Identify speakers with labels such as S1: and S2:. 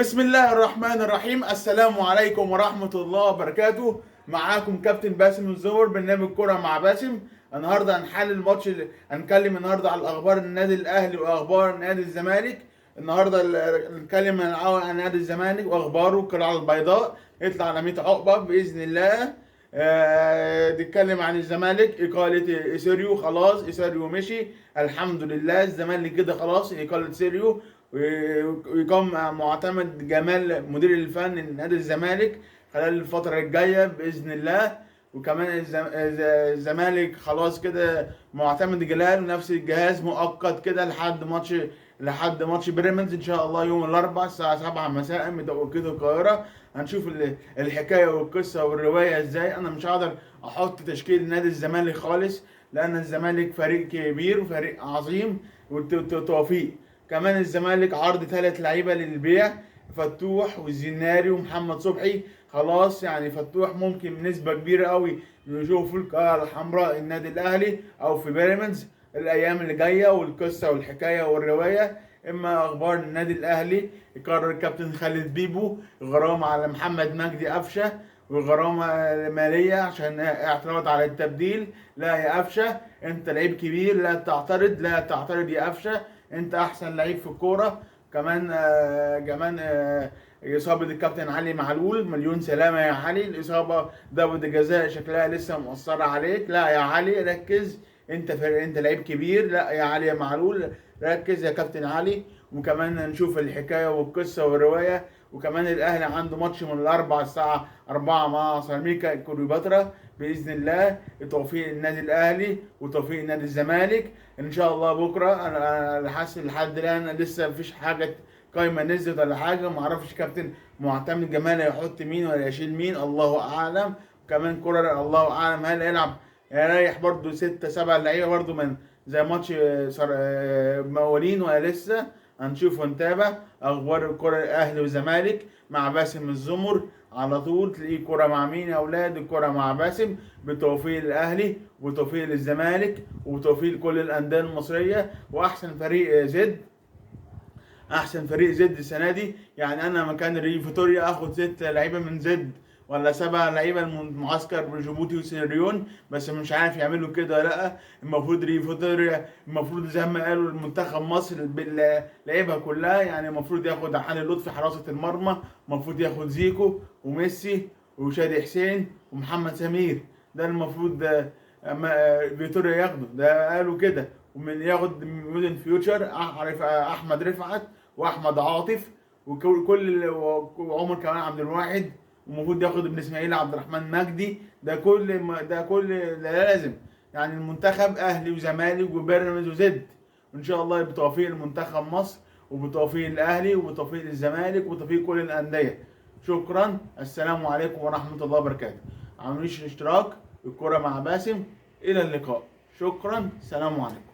S1: بسم الله الرحمن الرحيم. السلام عليكم ورحمة الله وبركاته. معاكم كابتن باسم الزمر، برنامج كرة مع باسم. النهارده هنحلل الماتش هنتكلم النهارده على اخبار النادي الاهلي واخبار نادي الزمالك. النهارده نتكلم عن نادي الزمالك واخباره القلعة البيضاء يطلع على 100 عقبة باذن الله. نتكلم عن الزمالك، إقالة إيسيريو. خلاص إيسيريو مشي، الحمد لله. الزمالك كده خلاص إقالة سيريو، ويقام معتمد جمال مدير الفني لنادي الزمالك خلال الفترة الجاية بإذن الله. وكمان الزمالك خلاص كده معتمد جلال ونفس الجهاز مؤقت كده لحد ماتش بيراميدز ان شاء الله يوم الاربعاء الساعة 7 مساء بتوقيت القاهرة. هنشوف الحكاية والقصة والرواية ازاي. انا مش هقدر احط تشكيل نادي الزمالك خالص، لان الزمالك فريق كبير وفريق عظيم وتوفيق. كمان الزمالك عرض 3 لعيبة للبيع، فتوح والزناري ومحمد صبحي. خلاص يعني فتوح ممكن بنسبة كبيرة قوي نشوفه في القلعة الحمراء النادي الأهلي أو في بيراميدز الأيام اللي جاية. والقصة والحكاية والرواية. إما أخبار النادي الأهلي، يقرر الكابتن خالد بيبو غرامة على محمد مجدي قفشة، وغرامة مالية عشان اعتراض على التبديل. لا يا قفشة، أنت لعيب كبير، لا تعترض، لا تعترض يا قفشة، أنت أحسن لعيب في الكورة. كمان إصابة الكابتن علي معلول، مليون سلامة يا علي. الإصابة ضربة جزاء شكلها لسه مؤثرة عليك. لا يا علي ركز، أنت لعيب كبير. لا يا علي يا معلول ركز يا كابتن علي. وكمان نشوف الحكاية والقصة والرواية. وكمان الأهلي عنده ماتش من الأربع الساعة 4 مع سيراميكا كليوباترا بإذن الله. توفيق النادي الأهلي وتوفيق نادي الزمالك إن شاء الله بكرة. أنا حاسس لحد الآن لسه مفيش حاجة قايمة نزلت ولا حاجة. معرفش كابتن معتمد جمال هيحط مين ولا يشيل مين، الله أعلم. كمان كولر الله أعلم هل يريح برضو 6 7 لعيبة برضو من زي ماتش مقاولين ولا لسه. هنشوف ونتابع اخبار الكرة الاهلي والزمالك مع باسم الزمر. على طول تلاقيه كرة مع مين يا اولاد؟ الكرة مع باسم. بتوفيق الاهلي وتوفيق للزمالك وتوفيق كل الانديه المصريه. واحسن فريق زد، احسن فريق زد السنه دي. يعني انا مكان ريف فيتوريا اخد 6 لعيبه من زد ولا 7 لعيبه من معسكر جيبوتي وسيريون، بس مش عارف يعملوا كده ولا لا. المفروض ريف فيتوريا المفروض زي ما قالوا المنتخب مصر باللعيبه كلها. يعني المفروض ياخد علي لطفي حراسه المرمى، المفروض ياخد زيكو وميسي وشادي حسين ومحمد سمير. ده المفروض فيتوريا ياخده، ده قالوا كده. ومن ياخد مودن فيوتشر احمد رفعت واحمد عاطف وعمر كمان عبد الواحد. ومفروض ياخد ابن اسماعيل عبد الرحمن مجدي. ده لازم. يعني المنتخب اهلي وزمالك وبيراميدز وزد. وان شاء الله بتوفيق المنتخب مصر وبتوفيق الاهلي وبتوفيق الزمالك وبتوفيق كل الانديه. شكرا، السلام عليكم ورحمه الله وبركاته. عملوش الاشتراك، الكرة مع باسم. الى اللقاء، شكرا، سلام عليكم.